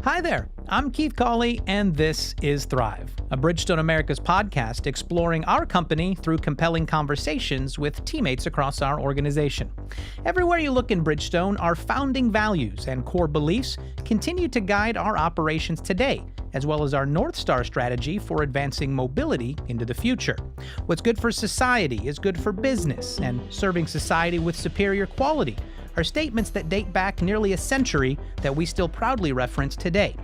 Hi there, I'm Keith Cawley, and this is Thrive, a Bridgestone Americas podcast exploring our company through compelling conversations with teammates across our organization. Everywhere you look in Bridgestone, our founding values and core beliefs continue to guide our operations today, as well as our North Star strategy for advancing mobility into the future. What's good for society is good for business, and serving society with superior quality are statements that date back nearly a century that we still proudly reference today.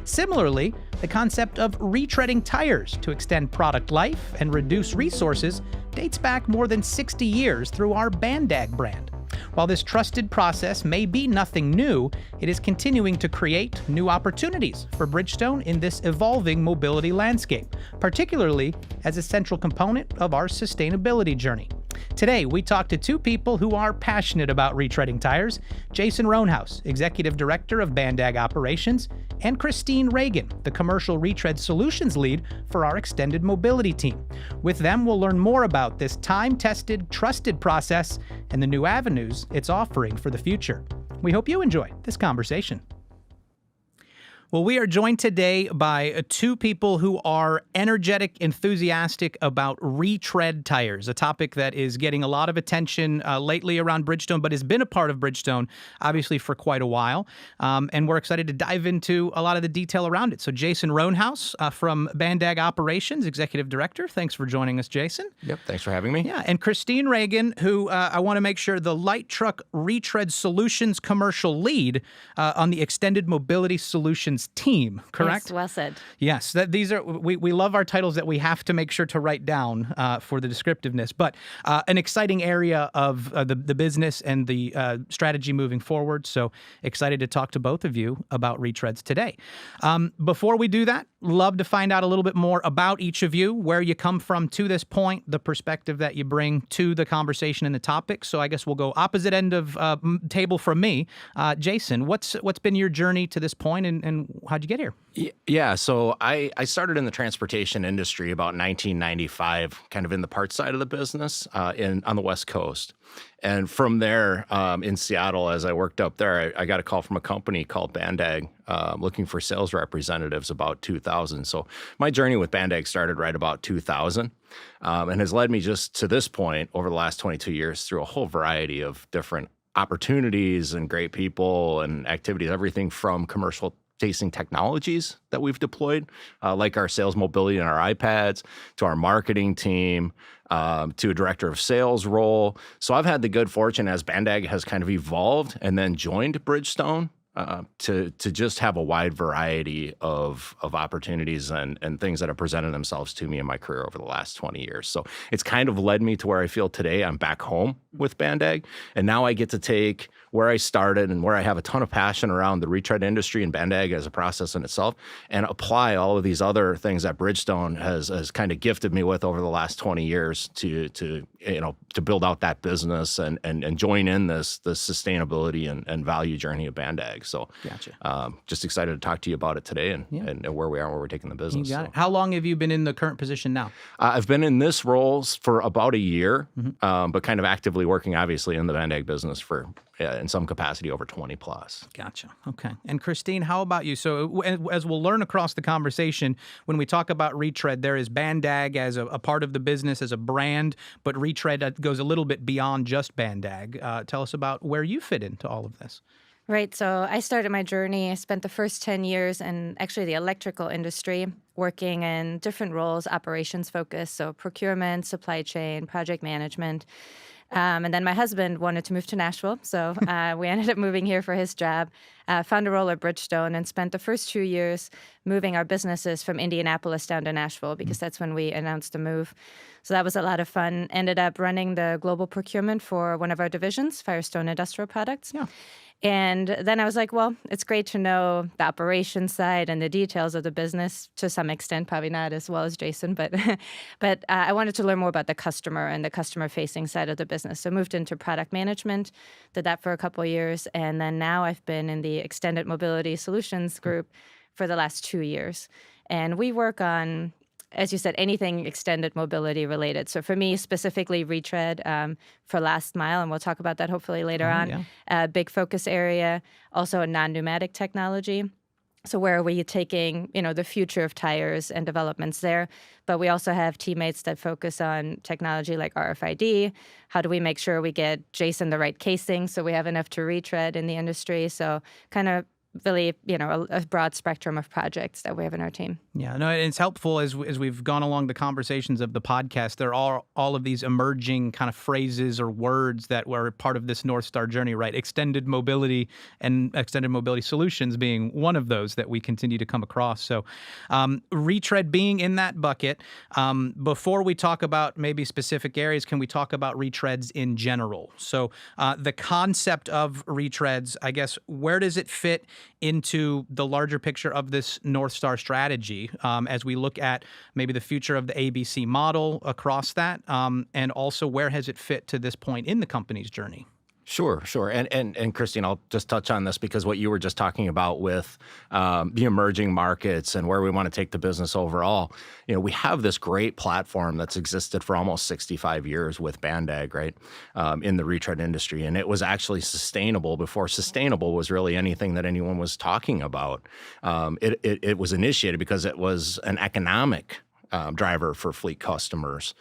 Similarly, the concept of retreading tires to extend product life and reduce resources dates back more than 60 years through our Bandag brand. While this trusted process may be nothing new, it is continuing to create new opportunities for Bridgestone in this evolving mobility landscape, particularly as a central component of our sustainability journey. Today, we talk to two people who are passionate about retreading tires: Jason Roanhouse, Executive Director of Bandag Operations, and Christine Reagan, the Commercial Retread Solutions Lead for our extended mobility team. With them, we'll learn more about this time-tested, trusted process and the new avenues it's offering for the future. We hope you enjoy this conversation. Well, we are joined today by two people who are energetic, enthusiastic about retread tires, a topic that is getting a lot of attention lately around Bridgestone, but has been a part of Bridgestone, obviously, for quite a while. And we're excited to dive into a lot of the detail around it. So Jason Roanhouse from Bandag Operations, Executive Director. Thanks for joining us, Jason. Yep, thanks for having me. Yeah, and Christine Reagan, who I want to make sure the Light Truck Retread Solutions Commercial Lead on the Extended Mobility Solutions team, correct? Yes, well said. Yes, these are we love our titles that we have to make sure to write down for the descriptiveness, but an exciting area of the business and the strategy moving forward. So excited to talk to both of you about retreads today. Before we do that, love to find out a little bit more about each of you, where you come from to this point, the perspective that you bring to the conversation and the topic. So I guess we'll go opposite end of table from me. Jason, what's been your journey to this point, and how'd you get here? Yeah, so I started in the transportation industry about 1995, kind of in the parts side of the business on the West Coast. And from there, in Seattle, as I worked up there, I got a call from a company called Bandag looking for sales representatives about 2000. So my journey with Bandag started right about 2000 and has led me just to this point over the last 22 years through a whole variety of different opportunities and great people and activities, everything from commercial facing technologies that we've deployed, like our sales mobility and our iPads, to our marketing team, to a director of sales role. So I've had the good fortune as Bandag has kind of evolved and then joined Bridgestone to just have a wide variety of opportunities and things that have presented themselves to me in my career over the last 20 years. So it's kind of led me to where I feel today. I'm back home with Bandag, and now I get to take where I started and where I have a ton of passion around the retread industry and Bandag as a process in itself, and apply all of these other things that Bridgestone has kind of gifted me with over the last 20 years to build out that business and join in this sustainability and value journey of Bandag. So Gotcha. Just excited to talk to you about it today and where we are and where we're taking the business. You got it. How long have you been in the current position now? I've been in this role for about a year, but kind of actively working, obviously, in the Bandag business for, in some capacity, over 20 plus. Gotcha. Okay. And Christine, how about you? So as we'll learn across the conversation, when we talk about retread, there is Bandag as a part of the business, as a brand, but retread goes a little bit beyond just Bandag. Tell us about where you fit into all of this. Right. So I started my journey. I spent the first 10 years in actually the electrical industry, working in different roles, operations focused, so procurement, supply chain, project management. And then my husband wanted to move to Nashville, so we ended up moving here for his job, found a role at Bridgestone, and spent the first 2 years moving our businesses from Indianapolis down to Nashville, because that's when we announced the move. So that was a lot of fun. Ended up running the global procurement for one of our divisions, Firestone Industrial Products. Yeah. And then I was like, well, it's great to know the operations side and the details of the business to some extent, probably not as well as Jason, but I wanted to learn more about the customer and the customer-facing side of the business. So moved into product management, did that for a couple of years, and then now I've been in the Extended Mobility Solutions group for the last 2 years. And we work on, as you said, anything extended mobility related. So for me, specifically retread for last mile, and we'll talk about that hopefully later on. Yeah. Big focus area, also a non-pneumatic technology. So where are we taking, the future of tires and developments there? But we also have teammates that focus on technology like RFID. How do we make sure we get Jason the right casing so we have enough to retread in the industry? So kind of really, a broad spectrum of projects that we have in our team. Yeah, no, it's helpful as we've gone along the conversations of the podcast. There are all of these emerging kind of phrases or words that were part of this North Star journey, right? Extended mobility and extended mobility solutions being one of those that we continue to come across. So retread being in that bucket, before we talk about maybe specific areas, can we talk about retreads in general? So the concept of retreads, I guess, where does it fit into the larger picture of this North Star strategy as we look at maybe the future of the ABC model across that, and also where has it fit to this point in the company's journey? Sure. And Christine, I'll just touch on this because what you were just talking about with the emerging markets and where we want to take the business overall, we have this great platform that's existed for almost 65 years with Bandag, right, in the retread industry. And it was actually sustainable before sustainable was really anything that anyone was talking about. It was initiated because it was an economic driver for fleet customers.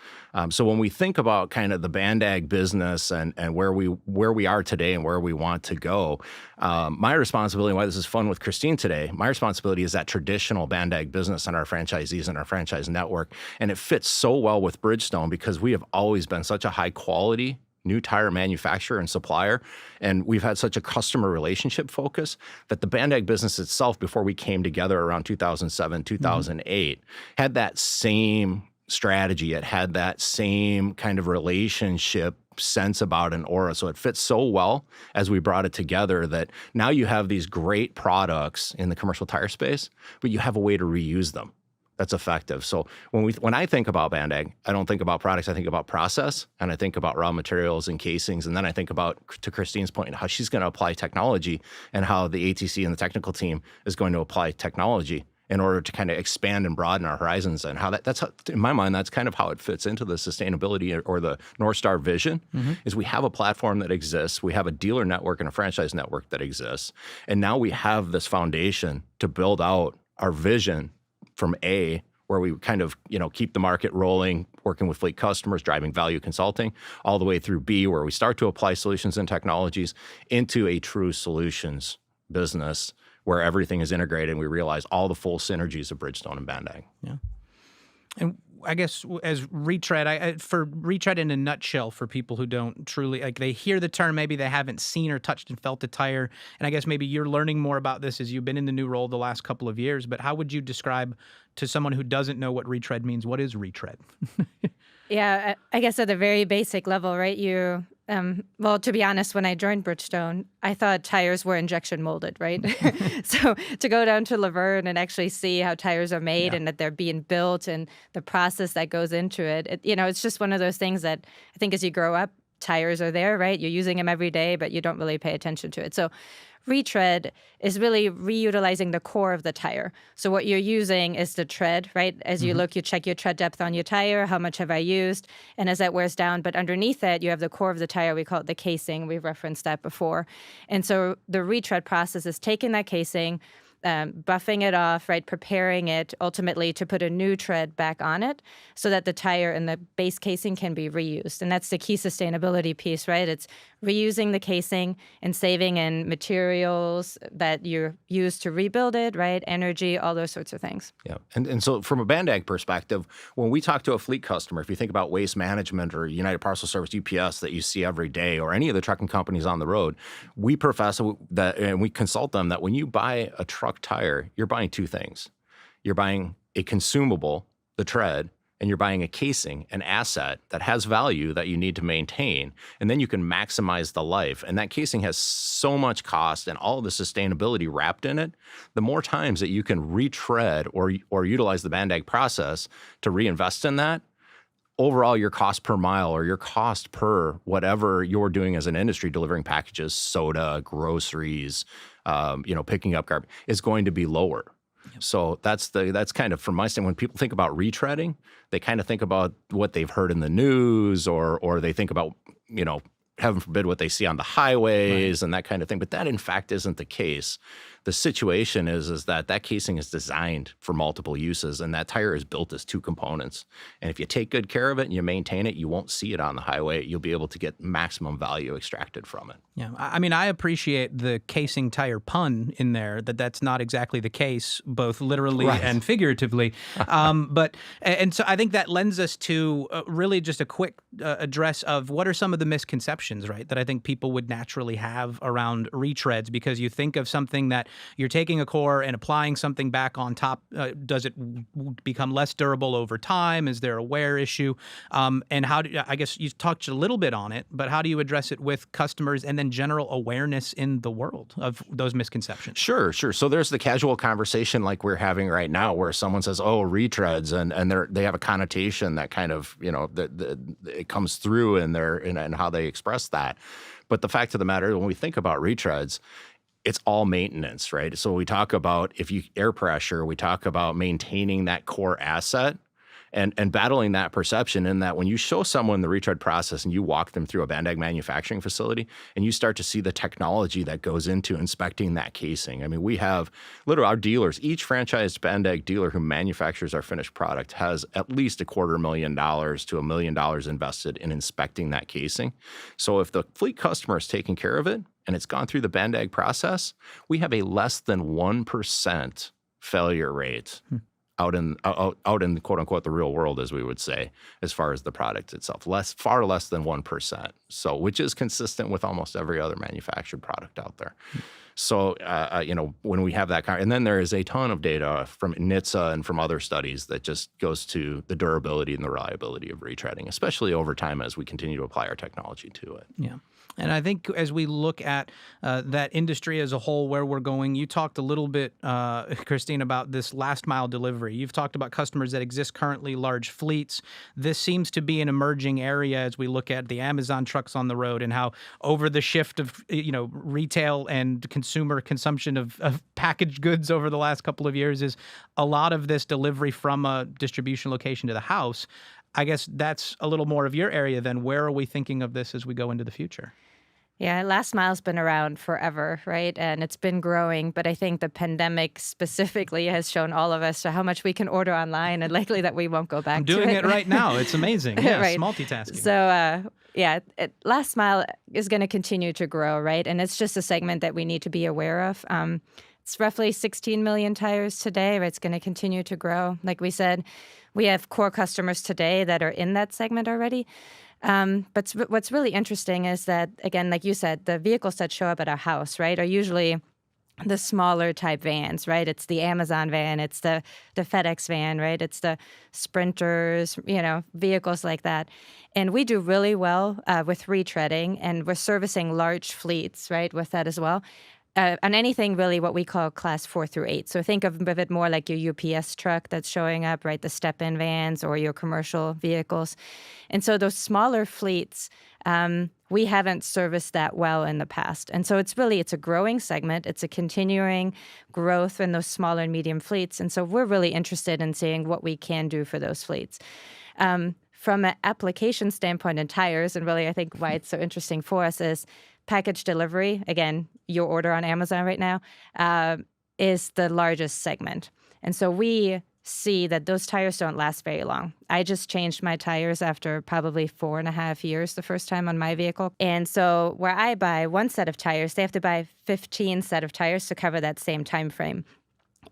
So when we think about kind of the Bandag business and where we are today and where we want to go, my responsibility, and why this is fun with Christine today, my responsibility is that traditional Bandag business and our franchisees and our franchise network. And it fits so well with Bridgestone because we have always been such a high quality new tire manufacturer and supplier, and we've had such a customer relationship focus that the Bandag business itself, before we came together around 2007, 2008, had that same strategy. It had that same kind of relationship sense about an aura. So it fits so well as we brought it together that now you have these great products in the commercial tire space, but you have a way to reuse them that's effective. So when I think about Bandag, I don't think about products, I think about process, and I think about raw materials and casings, and then I think about, to Christine's point, how she's going to apply technology and how the ATC and the technical team is going to apply technology in order to kind of expand and broaden our horizons, and how that's how, in my mind, that's kind of how it fits into the sustainability or the North Star vision, is we have a platform that exists, we have a dealer network and a franchise network that exists, and now we have this foundation to build out our vision from A, where we kind of, keep the market rolling, working with fleet customers, driving value consulting, all the way through B, where we start to apply solutions and technologies into a true solutions business where everything is integrated and we realize all the full synergies of Bridgestone and Bandag. Yeah. And I guess as retread, for retread in a nutshell, for people who don't truly, they hear the term, maybe they haven't seen or touched and felt a tire. And I guess maybe you're learning more about this as you've been in the new role the last couple of years. But how would you describe to someone who doesn't know what retread means, what is retread? Yeah, I guess at the very basic level, right? Well, to be honest, when I joined Bridgestone, I thought tires were injection molded, right? So to go down to Laverne and actually see how tires are made and that they're being built and the process that goes into it, it's just one of those things that I think as you grow up, tires are there, right? You're using them every day, but you don't really pay attention to it. So retread is really reutilizing the core of the tire. So what you're using is the tread, right? As you look, you check your tread depth on your tire, how much have I used, and as that wears down. But underneath that, you have the core of the tire. We call it the casing. We've referenced that before. And so the retread process is taking that casing, buffing it off, right, preparing it ultimately to put a new tread back on it so that the tire and the base casing can be reused. And that's the key sustainability piece, right? It's reusing the casing and saving in materials that you use to rebuild it, right? Energy, all those sorts of things. Yeah. And so from a Bandag perspective, when we talk to a fleet customer, if you think about Waste Management or United Parcel Service, UPS, that you see every day, or any of the trucking companies on the road, we profess that, and we consult them, that when you buy a truck tire, you're buying two things. You're buying a consumable, the tread, and you're buying a casing, an asset that has value that you need to maintain, and then you can maximize the life. And that casing has so much cost and all of the sustainability wrapped in it. The more times that you can retread or utilize the Bandag process to reinvest in that, overall your cost per mile or your cost per whatever you're doing as an industry, delivering packages, soda, groceries, picking up garbage, is going to be lower. So that's kind of, from my standpoint, when people think about retreading, they kind of think about what they've heard in the news, or they think about, heaven forbid, what they see on the highways and that kind of thing. But that, in fact, isn't the case. The situation is that casing is designed for multiple uses, and that tire is built as two components. And if you take good care of it and you maintain it, you won't see it on the highway. You'll be able to get maximum value extracted from it. Yeah, I mean, I appreciate the casing tire pun in there, that's not exactly the case, both literally and figuratively. And so I think that lends us to really just a quick address of what are some of the misconceptions, right, that I think people would naturally have around retreads, because you think of something that you're taking a core and applying something back on top. Does it become less durable over time? Is there a wear issue? And how do, I guess you touched a little bit on it, but how do you address it with customers and then general awareness in the world of those misconceptions? Sure. So there's the casual conversation like we're having right now, where someone says, "Oh, retreads," and they have a connotation that kind of, it comes through in and how they express that. But the fact of the matter, when we think about retreads, it's all maintenance, right? So we talk about air pressure, we talk about maintaining that core asset. And battling that perception, in that when you show someone the retread process and you walk them through a Bandag manufacturing facility and you start to see the technology that goes into inspecting that casing. I mean, we have literally our dealers, each franchised Bandag dealer who manufactures our finished product has at least $250,000 to $1 million invested in inspecting that casing. So if the fleet customer is taking care of it and it's gone through the Bandag process, we have a less than 1% failure rate. Out in quote unquote the real world, as we would say, as far as the product itself, far less than 1%. So, which is consistent with almost every other manufactured product out there. So, when we have that and then there is a ton of data from NHTSA and from other studies that just goes to the durability and the reliability of retreading, especially over time as we continue to apply our technology to it. Yeah. And I think as we look at that industry as a whole, where we're going, you talked a little bit, Christine, about this last mile delivery. You've talked about customers that exist currently, large fleets. This seems to be an emerging area as we look at the Amazon trucks on the road and how over the shift of, retail and consumer consumption of packaged goods over the last couple of years is a lot of this delivery from a distribution location to the house. I guess that's a little more of your area then. Where are we thinking of this as we go into the future? Yeah, last mile's been around forever, right? And it's been growing, but I think the pandemic specifically has shown all of us how much we can order online, and likely that we won't go back to it. I'm doing it right now. It's amazing. Yes, right. Multitasking. So, last mile is going to continue to grow, right? And it's just a segment that we need to be aware of. It's roughly 16 million tires today, right? It's going to continue to grow. Like we said, we have core customers today that are in that segment already. But what's really interesting is that, again, like you said, the vehicles that show up at our house, right, are usually the smaller type vans, right? It's the Amazon van, it's the FedEx van, right? It's the Sprinters, vehicles like that. And we do really well with retreading, and we're servicing large fleets, right, with that as well. On anything really what we call class 4 through 8. So think of it more like your UPS truck that's showing up, right? The step-in vans or your commercial vehicles. And so those smaller fleets, we haven't serviced that well in the past. And so it's a growing segment. It's a continuing growth in those smaller and medium fleets. And so we're really interested in seeing what we can do for those fleets. From an application standpoint in tires, and really I think why it's so interesting for us is package delivery, again, your order on Amazon right now, is the largest segment. And so we see that those tires don't last very long. I just changed my tires after probably 4.5 years the first time on my vehicle. And so where I buy one set of tires, they have to buy 15 set of tires to cover that same time frame.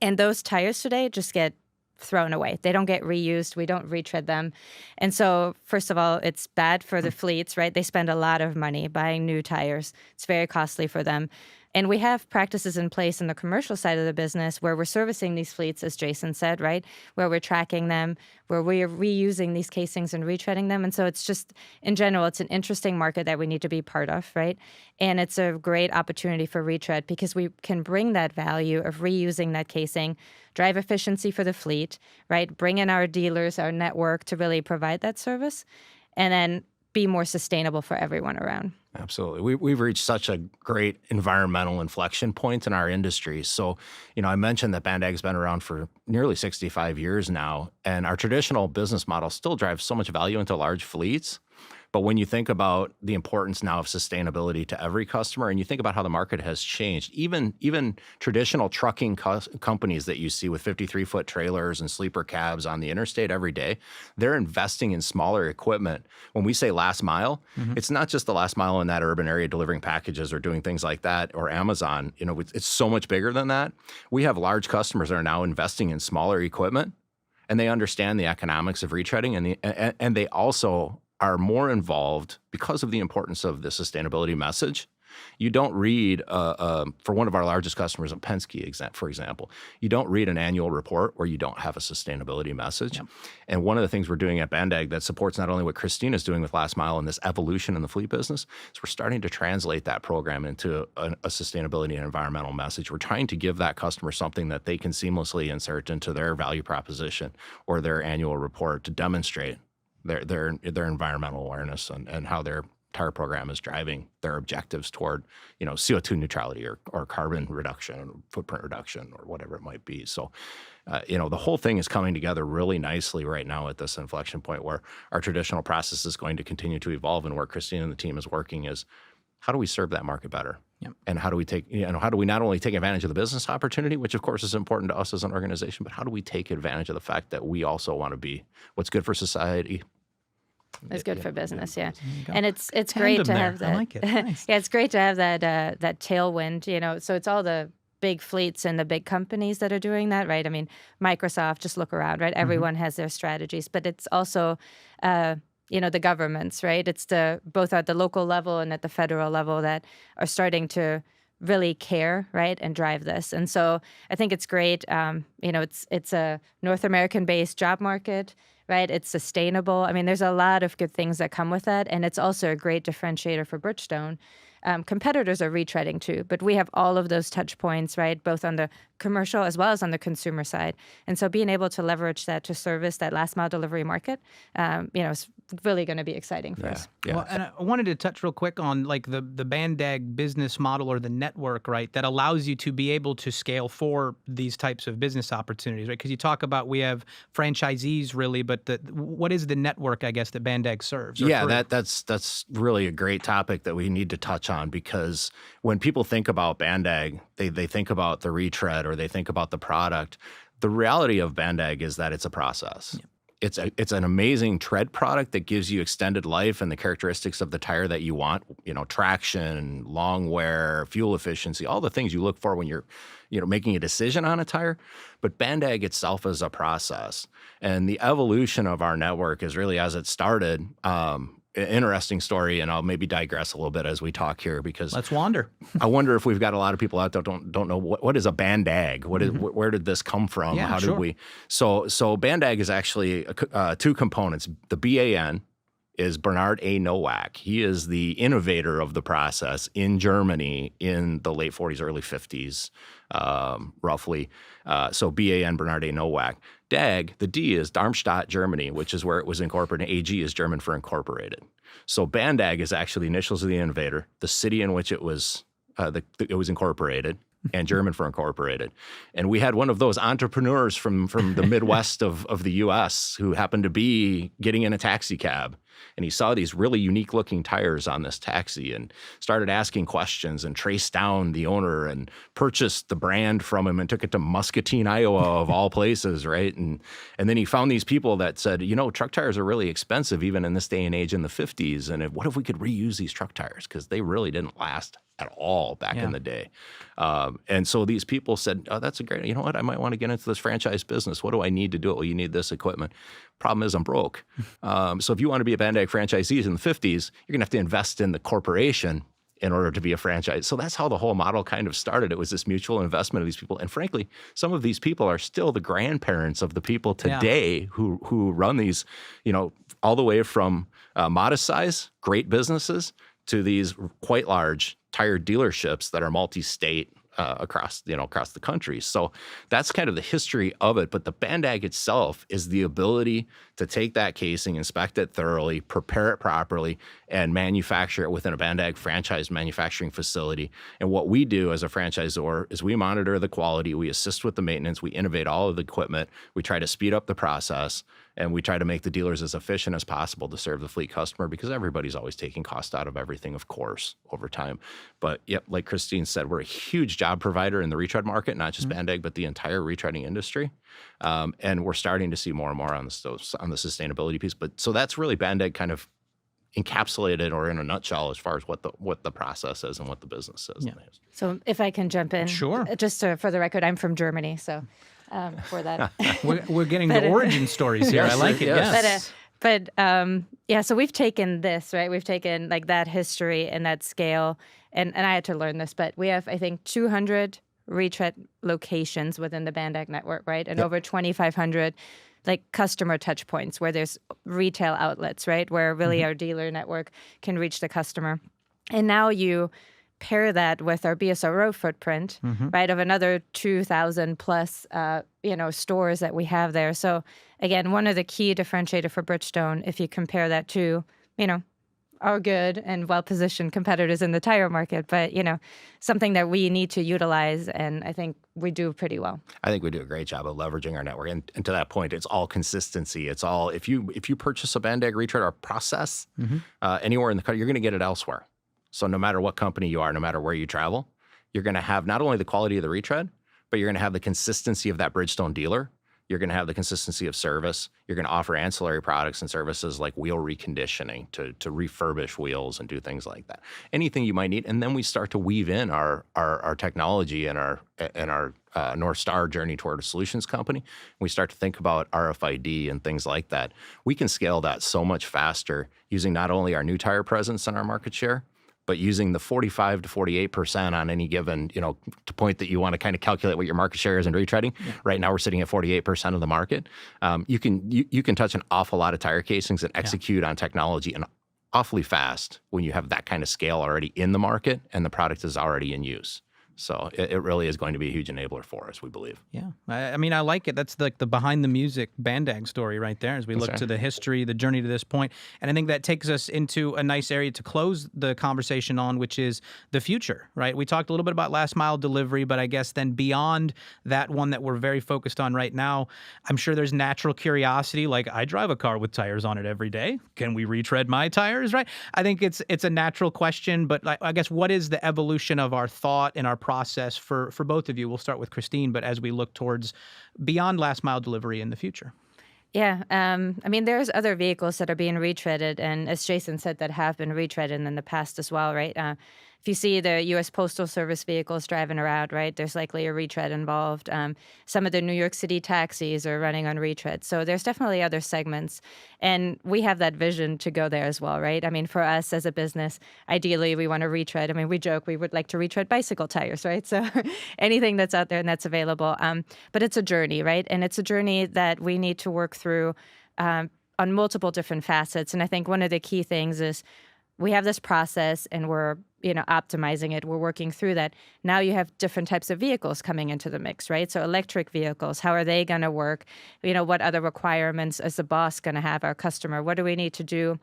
And those tires today just get thrown away. They don't get reused. We don't retread them. And so, first of all, it's bad for the fleets, right? They spend a lot of money buying new tires. It's very costly for them. And we have practices in place in the commercial side of the business where we're servicing these fleets, as Jason said, right? Where we're tracking them, where we're reusing these casings and retreading them. And so it's just, in general, it's an interesting market that we need to be part of, right? And it's a great opportunity for retread because we can bring that value of reusing that casing, drive efficiency for the fleet, right? Bring in our dealers, our network to really provide that service, and then be more sustainable for everyone around. Absolutely. We've reached such a great environmental inflection point in our industry. So, I mentioned that Bandag's been around for nearly 65 years now, and our traditional business model still drives so much value into large fleets. But when you think about the importance now of sustainability to every customer, and you think about how the market has changed, even traditional trucking companies that you see with 53-foot trailers and sleeper cabs on the interstate every day, they're investing in smaller equipment. When we say last mile, it's not just the last mile in that urban area delivering packages or doing things like that, or Amazon. It's so much bigger than that. We have large customers that are now investing in smaller equipment, and they understand the economics of retreading, and they also are more involved because of the importance of the sustainability message. You don't read, for one of our largest customers, Penske, for example, you don't read an annual report where you don't have a sustainability message. Yep. And one of the things we're doing at Bandag that supports not only what Christine is doing with Last Mile and this evolution in the fleet business, is we're starting to translate that program into a sustainability and environmental message. We're trying to give that customer something that they can seamlessly insert into their value proposition or their annual report to demonstrate their environmental awareness and how their tire program is driving their objectives toward, CO2 neutrality or carbon reduction, footprint reduction, or whatever it might be. So, the whole thing is coming together really nicely right now at this inflection point where our traditional process is going to continue to evolve, and where Christine and the team is working is, how do we serve that market better? Yep. And how do we not only take advantage of the business opportunity, which of course is important to us as an organization, but how do we take advantage of the fact that we also want to be what's good for society? It's good for business, yeah. And it's great to have that. I like it. Nice. Yeah, it's great to have that tailwind, So it's all the big fleets and the big companies that are doing that, right? I mean, Microsoft, just look around, right? Everyone has their strategies, but it's also the governments, right? It's both at the local level and at the federal level that are starting to really care, right, and drive this. And so I think it's great. It's a North American-based job market, right? It's sustainable. I mean, there's a lot of good things that come with that, and it's also a great differentiator for Bridgestone. Competitors are retreading too, but we have all of those touch points, right, both on the commercial as well as on the consumer side. And so being able to leverage that to service that last mile delivery market, is really going to be exciting for us. Yeah. Well, and I wanted to touch real quick on like the Bandag business model or the network, right, that allows you to be able to scale for these types of business opportunities, right? Because you talk about we have franchisees really, but what is the network, I guess, that Bandag serves? Yeah, that's really a great topic that we need to touch on, because when people think about Bandag, they think about the retread or they think about the product. The reality of Bandag is that it's a process. Yeah. It's an amazing tread product that gives you extended life and the characteristics of the tire that you want, traction, long wear, fuel efficiency, all the things you look for when you're, making a decision on a tire. But Bandag itself is a process. And the evolution of our network is really, as it started, interesting story, and I'll maybe digress a little bit as we talk here, because let's wander. I wonder if we've got a lot of people out there don't know what is a Bandag. Where did this come from? Yeah, How sure. did we? So Bandag is actually two components. The BAN is Bernard A. Nowak. He is the innovator of the process in Germany in the late 40s, early 50s, roughly. So BAN, Bernard A. Nowak. DAG, the D is Darmstadt, Germany, which is where it was incorporated. AG is German for incorporated. So Bandag is actually the initials of the innovator, the city in which it was incorporated, and German for incorporated. And we had one of those entrepreneurs from the Midwest of the U.S. who happened to be getting in a taxi cab. And he saw these really unique looking tires on this taxi and started asking questions and traced down the owner and purchased the brand from him and took it to Muscatine, Iowa, of all places, right? And then he found these people that said, truck tires are really expensive even in this day and age in the 50s. And what if we could reuse these truck tires? Because they really didn't last at all back in the day. And so these people said, oh, that's a great, I might want to get into this franchise business. What do I need to do it? Well, you need this equipment. Problem is I'm broke. So if you want to be a Bandag franchisee in the 50s, you're going to have to invest in the corporation in order to be a franchise. So that's how the whole model kind of started. It was this mutual investment of these people. And frankly, some of these people are still the grandparents of the people today who run these, all the way from modest size, great businesses, to these quite large tire dealerships that are multi-state across the country. So that's kind of the history of it. But the Bandag itself is the ability to take that casing, inspect it thoroughly, prepare it properly, and manufacture it within a Bandag franchise manufacturing facility. And what we do as a franchisor is we monitor the quality, we assist with the maintenance, we innovate all of the equipment, we try to speed up the process, And we try to make the dealers as efficient as possible to serve the fleet customer, because everybody's always taking cost out of everything, of course, over time. But yep, like Christine said, we're a huge job provider in the retread market, not just Bandag, but the entire retreading industry. And we're starting to see more and more on the sustainability piece. But so that's really Bandag kind of encapsulated or in a nutshell as far as what the process is and what the business is. Yeah. So if I can jump in. Sure. Just for the record, I'm from Germany, so for that. We're getting the origin stories here. I like it. Yes. But so we've taken this, right? We've taken like that history and that scale, and I had to learn this, but we have, I think, 200 retread locations within the Bandag network, right? And over 2,500 like customer touch points where there's retail outlets, right? Where really our dealer network can reach the customer. And now you pair that with our BSRO footprint, right, of another 2,000 plus, stores that we have there. So again, one of the key differentiator for Bridgestone, if you compare that to, our good and well-positioned competitors in the tire market, but, something that we need to utilize, and I think we do pretty well. I think we do a great job of leveraging our network. And to that point, it's all consistency. It's all, if you purchase a Bandag retread or process anywhere in the country, you're going to get it elsewhere. So no matter what company you are, no matter where you travel, you're going to have not only the quality of the retread, but you're going to have the consistency of that Bridgestone dealer. You're going to have the consistency of service. You're going to offer ancillary products and services like wheel reconditioning to refurbish wheels and do things like that. Anything you might need. And then we start to weave in our technology and our North Star journey toward a solutions company. We start to think about RFID and things like that. We can scale that so much faster using not only our new tire presence and our market share, but using the 45 to 48% on any given, to point that you want to kind of calculate what your market share is in retreading. Yeah. Right now we're sitting at 48% of the market. You can touch an awful lot of tire casings and execute on technology and awfully fast when you have that kind of scale already in the market and the product is already in use. So it really is going to be a huge enabler for us, we believe. Yeah. I mean, I like it. That's like the behind the music Bandag story right there as we look to the history, the journey to this point. And I think that takes us into a nice area to close the conversation on, which is the future, right? We talked a little bit about last mile delivery, but I guess then beyond that one that we're very focused on right now, I'm sure there's natural curiosity. Like, I drive a car with tires on it every day. Can we retread my tires, right? I think it's a natural question, but I guess what is the evolution of our thought and our process for both of you? We'll start with Christine, but as we look towards beyond last mile delivery in the future. Yeah, I mean, there's other vehicles that are being retreaded, and as Jason said, that have been retreaded in the past as well, right? If you see the U.S. Postal Service vehicles driving around, right, there's likely a retread involved. Some of the New York City taxis are running on retread. So there's definitely other segments. And we have that vision to go there as well, right? I mean, for us as a business, ideally, we want to retread. I mean, we joke we would like to retread bicycle tires, right? So anything that's out there and that's available. But it's a journey, right? And it's a journey that we need to work through on multiple different facets. And I think one of the key things is we have this process and we're optimizing it. We're working through that. Now you have different types of vehicles coming into the mix, right? So electric vehicles, how are they going to work? What other requirements is the boss going to have, our customer? What do we need to do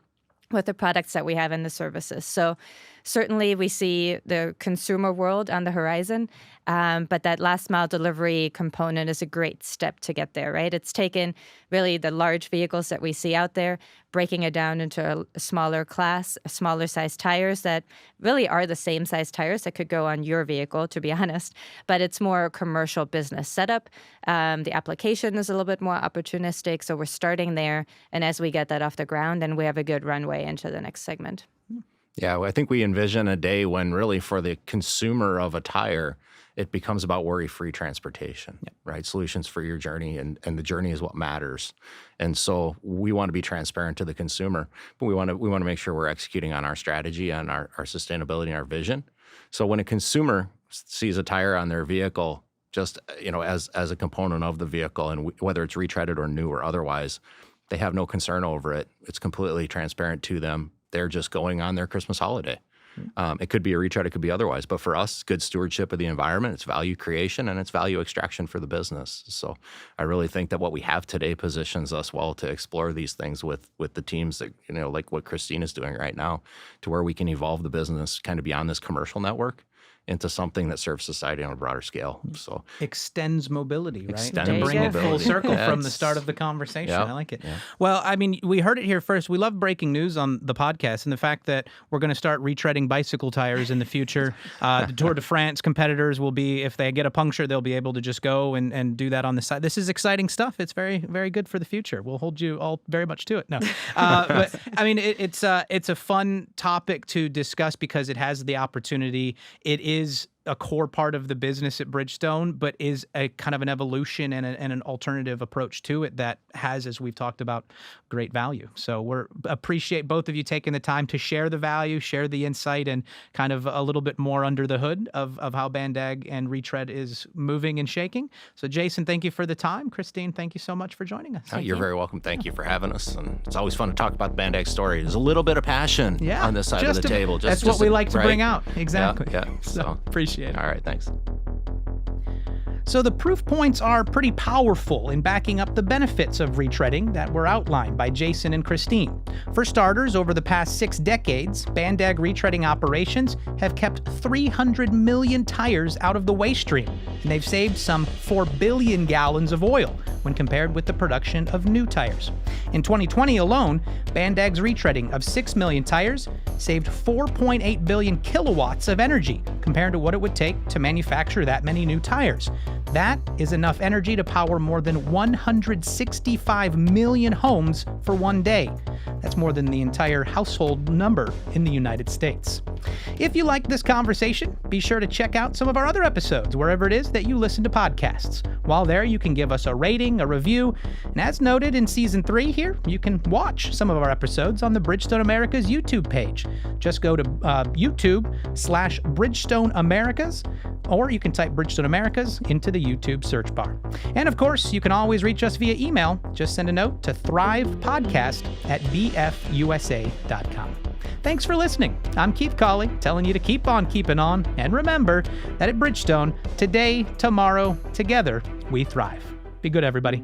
with the products that we have and the services? So certainly we see the consumer world on the horizon, but that last mile delivery component is a great step to get there, right? It's taken really the large vehicles that we see out there, breaking it down into a smaller class, smaller size tires that really are the same size tires that could go on your vehicle, to be honest, but it's more commercial business setup. The application is a little bit more opportunistic, so we're starting there, and as we get that off the ground, then we have a good runway into the next segment. Yeah, I think we envision a day when really for the consumer of a tire, it becomes about worry-free transportation, right? Solutions for your journey, and the journey is what matters. And so we want to be transparent to the consumer, but we want to make sure we're executing on our strategy, on our sustainability and our vision. So when a consumer sees a tire on their vehicle, just as a component of the vehicle, and whether it's retreaded or new or otherwise, they have no concern over it. It's completely transparent to them. They're just going on their Christmas holiday. It could be a retread, it could be otherwise. But for us, good stewardship of the environment, it's value creation, and it's value extraction for the business. So I really think that what we have today positions us well to explore these things with the teams that, like what Christine is doing right now, to where we can evolve the business kind of beyond this commercial network into something that serves society on a broader scale. So extends mobility, right? Extends to bring it full mobility. circle from the That's- start of the conversation. Yeah, I like it. yeah. Well, I mean, we heard it here first. We love breaking news on the podcast, and the fact that we're going to start retreading bicycle tires in the future. The Tour de France competitors will be, if they get a puncture, they'll be able to just go and do that on the side. This is exciting stuff. It's very, very good for the future. We'll hold you all very much to it. No, but I mean, it's a fun topic to discuss because it has the opportunity. It is a core part of the business at Bridgestone, but is a kind of an evolution and an alternative approach to it that has, as we've talked about, great value. So we appreciate both of you taking the time to share the value, share the insight, and kind of a little bit more under the hood of how Bandag and Retread is moving and shaking. So Jason, thank you for the time. Christine, thank you so much for joining us. You're very welcome. Thank you for having us. And it's always fun to talk about the Bandag story. There's a little bit of passion on this side of the table. That's what we like to bring out. Exactly. Yeah. So appreciate it. All right. Thanks. So the proof points are pretty powerful in backing up the benefits of retreading that were outlined by Jason and Christine. For starters, over the past 6 decades, Bandag retreading operations have kept 300 million tires out of the waste stream, and they've saved some 4 billion gallons of oil when compared with the production of new tires. In 2020 alone, Bandag's retreading of 6 million tires saved 4.8 billion kilowatts of energy compared to what it would take to manufacture that many new tires. That is enough energy to power more than 165 million homes for one day. That's more than the entire household number in the United States. If you like this conversation, be sure to check out some of our other episodes wherever it is that you listen to podcasts. While there, you can give us a rating, a review, and as noted in Season 3 here, you can watch some of our episodes on the Bridgestone Americas YouTube page. Just go to YouTube/Bridgestone Americas, or you can type Bridgestone Americas into the YouTube search bar. And of course, you can always reach us via email. Just send a note to thrivepodcast@bfusa.com. Thanks for listening. I'm Keith Cawley, telling you to keep on keeping on, and remember that at Bridgestone, today, tomorrow, together, we thrive. Be good, everybody.